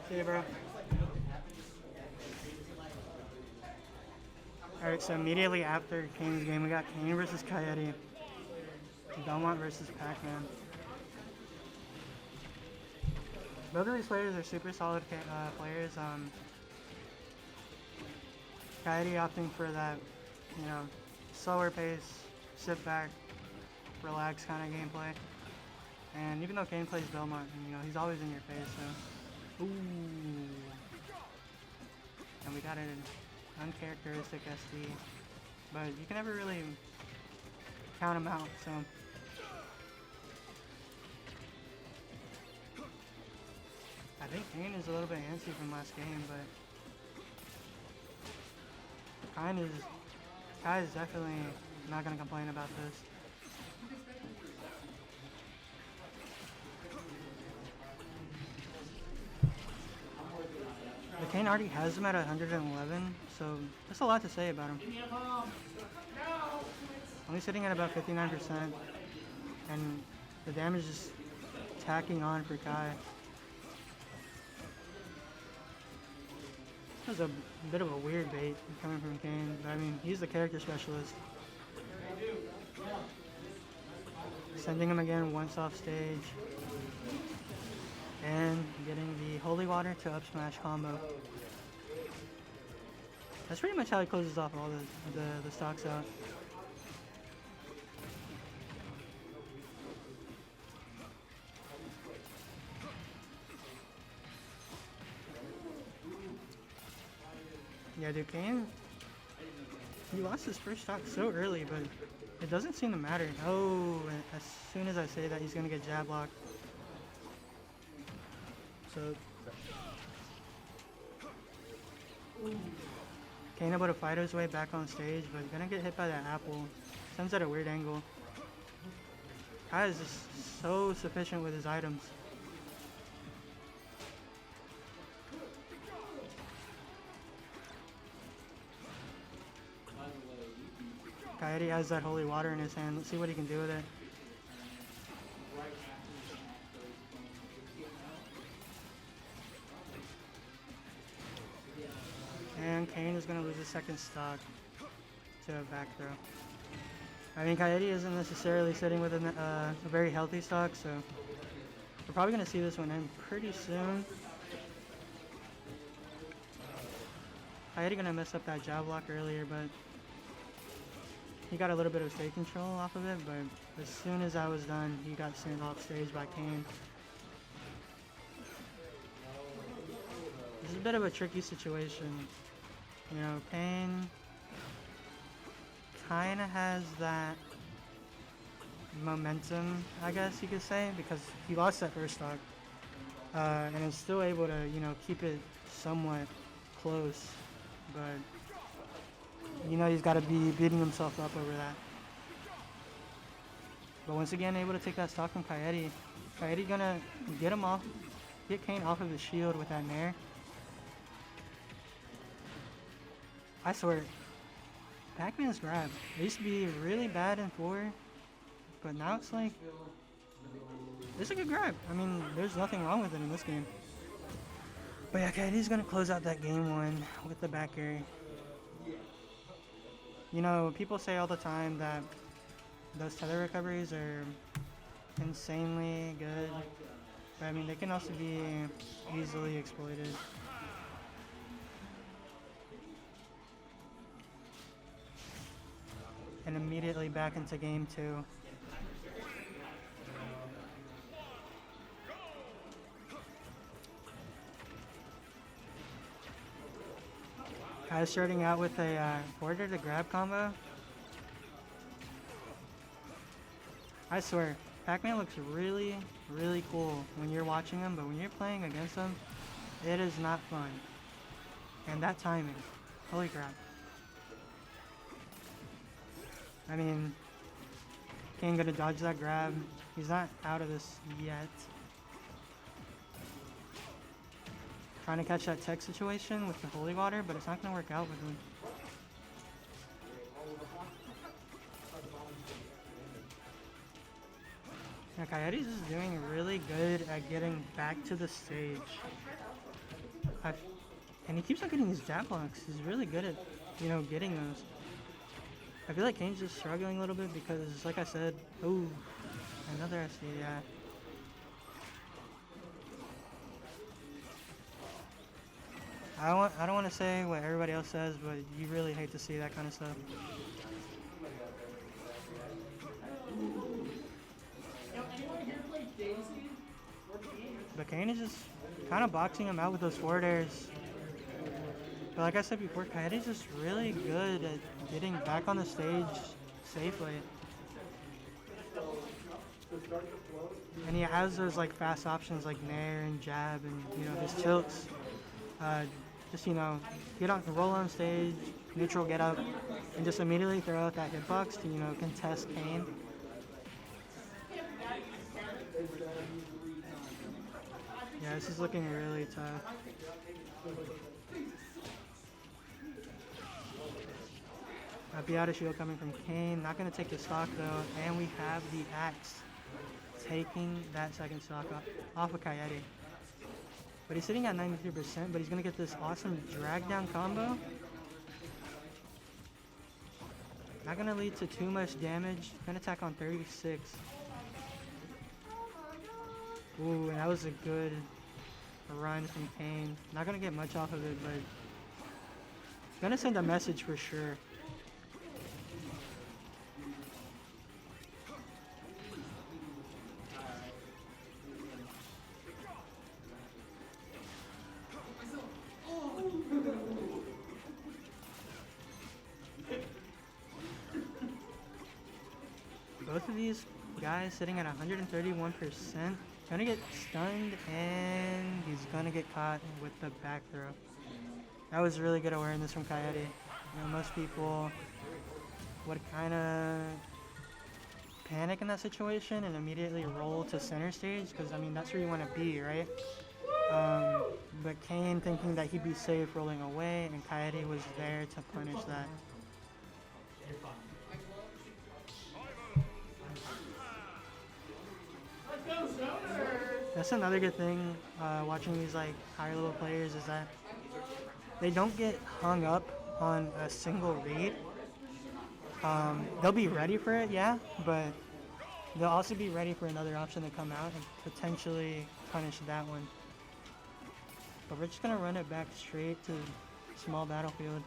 See you, bro. Alright, so immediately after Kain's game, we got Kain versus Kaiyedy. Belmont versus Pac-Man. Both of these players are super solid players. Kaiyedy opting for that, slower pace, sit back, relax kind of gameplay. And even though Kain plays Belmont, he's always in your face, so. Ooh. And we got an uncharacteristic SD. But you can never really count him out, so. I think Kain is a little bit antsy from last game, but Kai is definitely not going to complain about this. The Kain already has him at 111, so that's a lot to say about him. Only sitting at about 59%, and the damage is tacking on for Kai. That was a bit of a weird bait coming from Kain, but I mean, he's the character specialist. Sending him again once off stage. And getting the Holy Water to up smash combo. That's pretty much how he closes off all the stocks out. Yeah, dude, Kain, he lost his first stock so early, but it doesn't seem to matter. Oh, as soon as I say that, he's gonna get jab locked. So, Kain able to fight his way back on stage, but gonna get hit by that apple. Sends at a weird angle. Kai is just so sufficient with his items. Kaiyedy has that holy water in his hand. Let's see what he can do with it. And Kain is going to lose his second stock to a back throw. I mean, Kaiyedy isn't necessarily sitting with a very healthy stock, so we're probably going to see this one end pretty soon. Kaiyedy going to mess up that jab block earlier, but he got a little bit of stage control off of it, but as soon as I was done, he got sent off stage by Kain. This is a bit of a tricky situation. Kain kind of has that momentum, I guess you could say, because he lost that first stock. And is still able to, keep it somewhat close, but he's got to be beating himself up over that. But once again, able to take that stock from Kaiyedy. Kaiyedy gonna get Kain off of his shield with that nair. I swear, Pac-Man's grab. It used to be really bad in 4, but now it's like, it's a good grab. I mean, there's nothing wrong with it in this game. But yeah, Kaiedy's gonna close out that game 1 with the back air. People say all the time that those tether recoveries are insanely good, but I mean, they can also be easily exploited. And immediately back into game 2. Kai's starting out with a border to grab combo. I swear, Pac-Man looks really, really cool when you're watching him, but when you're playing against him, it is not fun. And that timing, holy crap. I mean, Kain gonna dodge that grab. He's not out of this yet. Trying to catch that tech situation with the holy water, but it's not gonna work out with him. Yeah, Kaiedy's is doing really good at getting back to the stage. I, and he keeps on getting these jab blocks. He's really good at, getting those. I feel like Kane's just struggling a little bit because, like I said, ooh, another SD, yeah. I don't want to say what everybody else says, but you really hate to see that kind of stuff. But Kain is just kind of boxing him out with those forward airs. But like I said before, Kaiyedy is just really good at getting back on the stage safely. And he has those like fast options like nair and jab and his tilts. Just get on, roll on stage, neutral get up, and just immediately throw out that hitbox to contest Kain. Yeah, this is looking really tough. Piata shield coming from Kain. Not going to take the stock though. And we have the axe taking that second stock off of Kaiyedy. But he's sitting at 93%, but he's going to get this awesome drag down combo. Not going to lead to too much damage. Going to attack on 36. Ooh, and that was a good run from Kain. Not going to get much off of it, but going to send a message for sure. Both of these guys sitting at 131%. Gonna get stunned, and he's gonna get caught with the back throw. That was really good awareness from Kaiyedy. Most people would kind of panic in that situation and immediately roll to center stage, because, that's where you want to be, right? But Kain, thinking that he'd be safe rolling away, and Kaiyedy was there to punish that. That's another good thing watching these higher level players is that they don't get hung up on a single read. They'll be ready for it, yeah, but they'll also be ready for another option to come out and potentially punish that one. But we're just gonna run it back straight to small battlefield.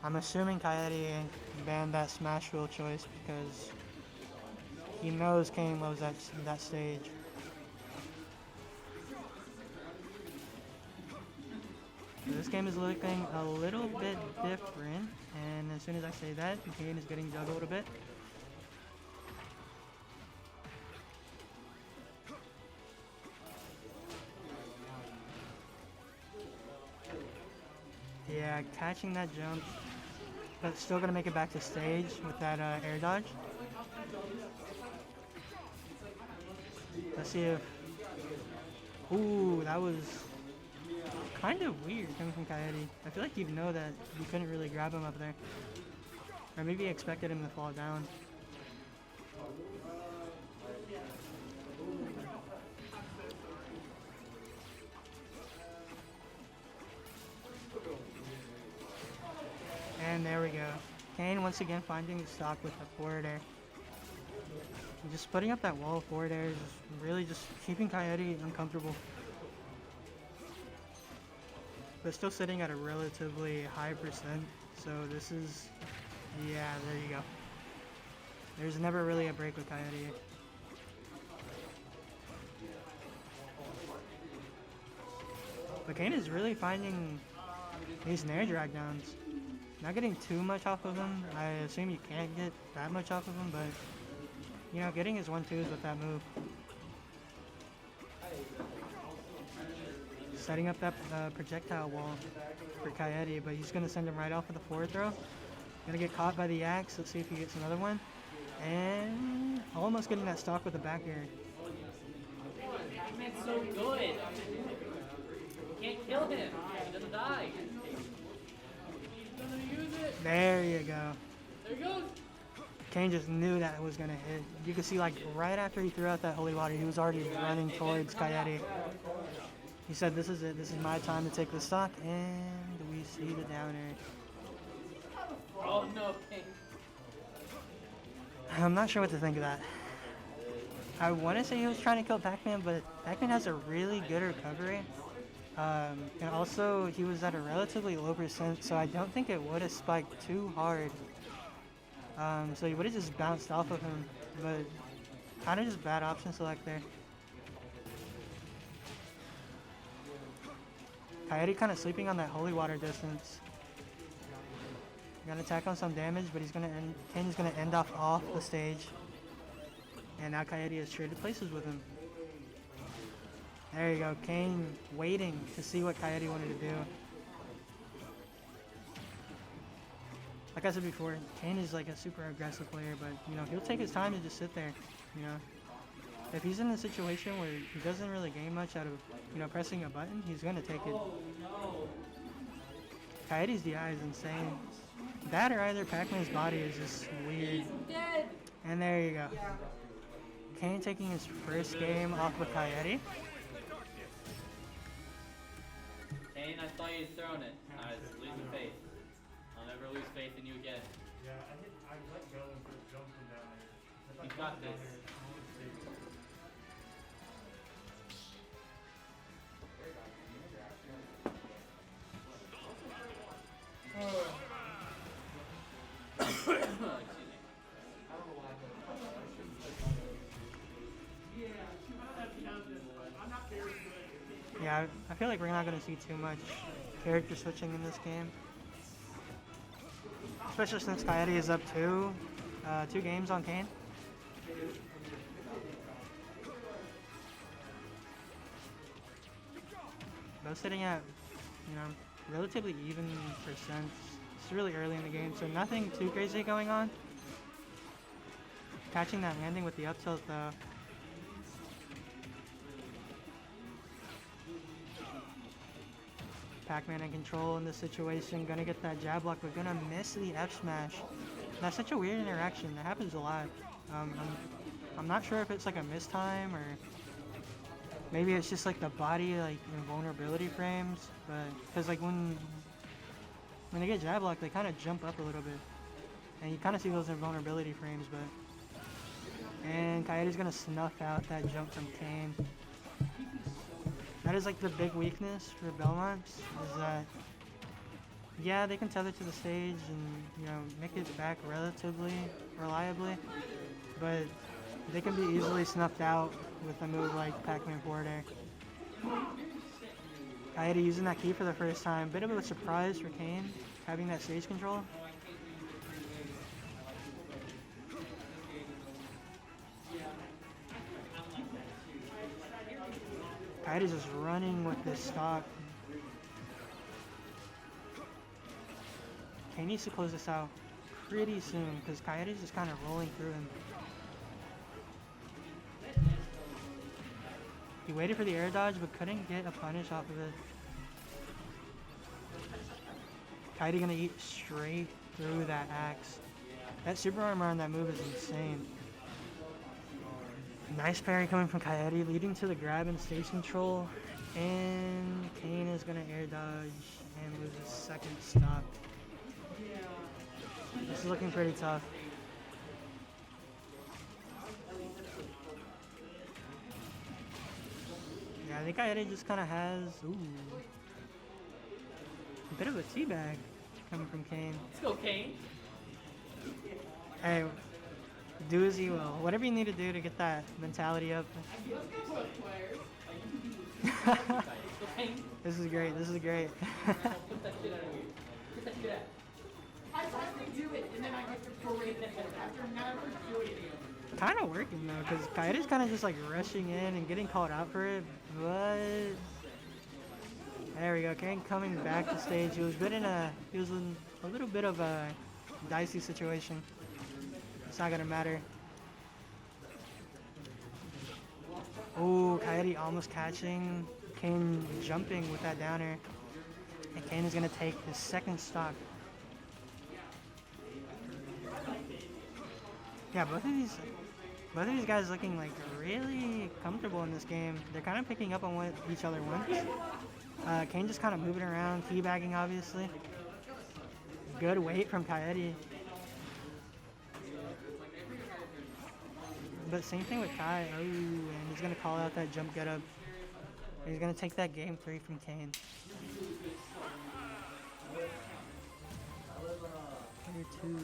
I'm assuming Kaiyedy banned that smash wheel choice because he knows Kain loves that stage. So this game is looking a little bit different, and as soon as I say that, Kain is getting juggled a bit. Yeah, catching that jump, but still gonna make it back to stage with that air dodge. Let's see if... Ooh, that was kind of weird coming from Kaiyedy. I feel like you'd know that you couldn't really grab him up there. Or maybe you expected him to fall down. And there we go. Kain once again finding the stock with the forward air. Just putting up that wall of forward air is really just keeping Kaiyedy uncomfortable. But still sitting at a relatively high percent. So this is, yeah, there you go. There's never really a break with Kaiyedy. But Kain is really finding these nair drag downs. Not getting too much off of him. I assume you can't get that much off of him, but getting his 1-2s with that move. Setting up that projectile wall for Kaiyedy, but he's gonna send him right off with the forward throw. Gonna get caught by the axe. Let's see if he gets another one. And almost getting that stock with the back air. That's so good. You can't kill him. He doesn't die. There you go. There he goes. Kain just knew that it was gonna hit. You could see like right after he threw out that holy water, he was already running towards Kaiyedy. He said, "This is it. This is my time to take the stock," and we see the downer. Oh no, Kain. I'm not sure what to think of that. I want to say he was trying to kill Pac-Man, but Pac-Man has a really good recovery. And also, he was at a relatively low percent, so I don't think it would have spiked too hard. So he would have just bounced off of him, but kind of just bad option select there. Kaiyedy kind of sleeping on that holy water distance. Gonna attack on some damage, but Kain is gonna end off the stage. And now Kaiyedy has traded places with him. There you go, Kain waiting to see what Kaiyedy wanted to do. Like I said before, Kain is like a super aggressive player, but you know, he'll take his time to just sit there, you know. If he's in a situation where he doesn't really gain much out of, you know, pressing a button, he's gonna take it. Kaiedy's DI is insane. That or either Pac-Man's body is just weird. And there you go. Kain taking his first game off with Kaiyedy. Kain, I saw you throwing it. I was losing faith. I'll never lose faith in you again. Yeah, I let go and just jumped down there. You got this. Excuse me. Yeah, I feel like we're not going to see too much character switching in this game. Especially since Kaiyedy is up two games on Kain. Both sitting at, you know, relatively even percents. It's really early in the game, so nothing too crazy going on. Catching that landing with the up tilt though. Pac-Man in control in this situation, gonna get that jab block, but gonna miss the F smash. That's such a weird interaction. That happens a lot. I'm not sure if it's like a mistime or maybe it's just like the body like invulnerability frames, but because like when they get jab blocked, they kind of jump up a little bit, and you kind of see those invulnerability frames. And Kaiedy's gonna snuff out that jump from Kain. That is like the big weakness for Belmont, is that, yeah, they can tether to the stage and, you know, make it back relatively reliably, but they can be easily snuffed out with a move like Pac-Man forward air. Kaiyedy using that key for the first time. Bit of a surprise for Kain, having that stage control. Kaiedy's just running with this stock. Kain needs to close this out pretty soon because Kaiedy's just kind of rolling through him. He waited for the air dodge but couldn't get a punish off of it. Kaiyedy gonna eat straight through that axe. That super armor on that move is insane. Nice parry coming from Kaiyedy, leading to the grab and stage control. And Kain is gonna air dodge and lose his second stock. This is looking pretty tough. Yeah, I think Kaiyedy just kind of has a bit of a teabag coming from Kain. Let's go, Kain. Hey, do as you will. Whatever you need to do to get that mentality up. This is great. This is great. Put that shit out of here. Get that shit out. I finally do it, and then I get to parade it after never doing it. Kind of working though, because Kaiedy's kind of just like rushing in and getting called out for it, but there we go. Kain coming back to stage. He was in a little bit of a dicey situation. It's not gonna matter. Oh, Kaiyedy almost catching. Kain jumping with that downer, and Kain is gonna take his second stock. Yeah, both of these guys looking like really comfortable in this game. They're kind of picking up on what each other wants. Kain just kind of moving around, teabagging obviously. Good weight from Kaiyedy. But same thing with Kai. Oh, and he's going to call out that jump get up. He's going to take that game 3 from Kain. Here 2.